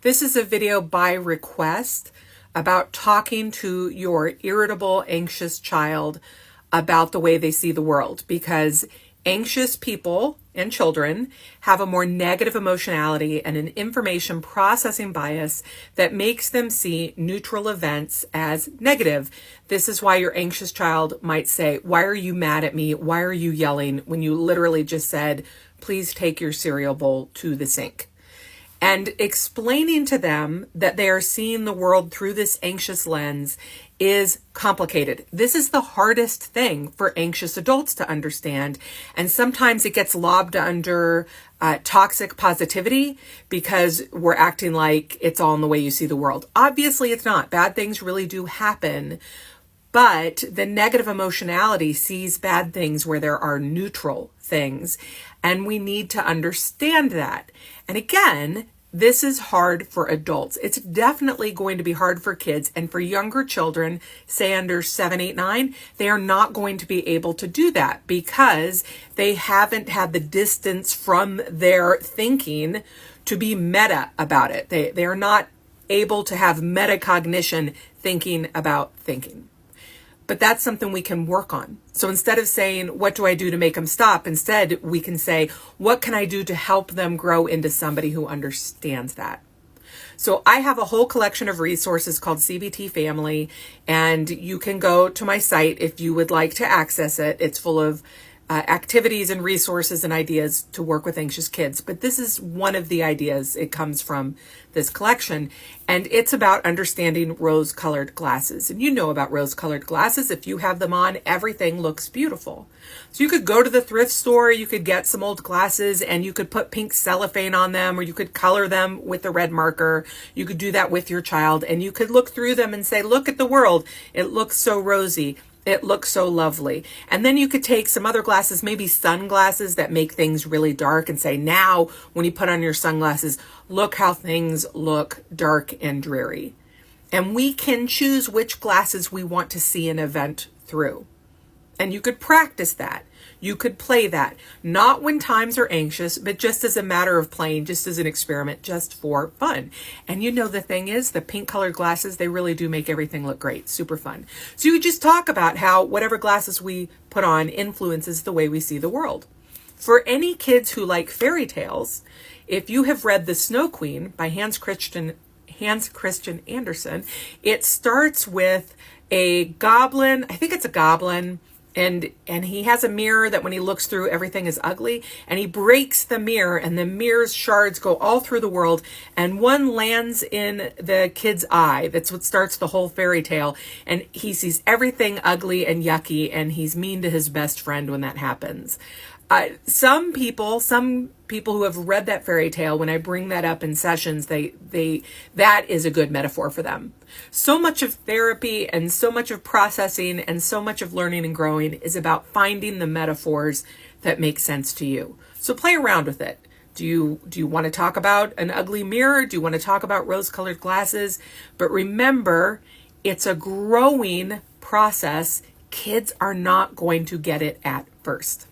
This is a video by request about talking to your irritable, anxious child about the way they see the world, because anxious people and children have a more negative emotionality and an information processing bias that makes them see neutral events as negative. This is why your anxious child might say, "Why are you mad at me? Why are you yelling?" when you literally just said, "Please take your cereal bowl to the sink." And explaining to them that they are seeing the world through this anxious lens is complicated. This is the hardest thing for anxious adults to understand. And sometimes it gets lobbed under toxic positivity because we're acting like it's all in the way you see the world. Obviously, it's not. Bad things really do happen. But the negative emotionality sees bad things where there are neutral things. And we need to understand that. And again, this is hard for adults. It's definitely going to be hard for kids. And for younger children, say under 7, 8, 9, they are not going to be able to do that because they haven't had the distance from their thinking to be meta about it. They are not able to have metacognition thinking about thinking. But that's something we can work on. So instead of saying, "What do I do to make them stop?" instead, we can say, "What can I do to help them grow into somebody who understands that?" So I have a whole collection of resources called CBT Family, and you can go to my site if you would like to access it. It's full of activities and resources and ideas to work with anxious kids. But this is one of the ideas. It comes from this collection, and it's about understanding rose-colored glasses. And you know about rose-colored glasses. If you have them on, everything looks beautiful. So you could go to the thrift store, you could get some old glasses, and you could put pink cellophane on them, or you could color them with a red marker. You could do that with your child, and you could look through them and say, "Look at the world. It looks so rosy. It looks so lovely." And then you could take some other glasses, maybe sunglasses that make things really dark, and say, "Now, when you put on your sunglasses, look how things look dark and dreary." And we can choose which glasses we want to see an event through. And you could practice that. You could play that, not when times are anxious, but just as a matter of playing, just as an experiment, just for fun. And you know, the thing is, the pink colored glasses, they really do make everything look great. Super fun. So you could just talk about how whatever glasses we put on influences the way we see the world. For any kids who like fairy tales, if you have read The Snow Queen by Hans Christian Andersen, it starts with a goblin. I think it's a goblin. And he has a mirror that when he looks through, everything is ugly. And he breaks the mirror, and the mirror's shards go all through the world. And one lands in the kid's eye. That's what starts the whole fairy tale. And he sees everything ugly and yucky, and he's mean to his best friend when that happens. Some people who have read that fairy tale, when I bring that up in sessions, that is a good metaphor for them. So much of therapy and so much of processing and so much of learning and growing is about finding the metaphors that make sense to you. So play around with it. Do you want to talk about an ugly mirror? Do you want to talk about rose-colored glasses? But remember, it's a growing process. Kids are not going to get it at first.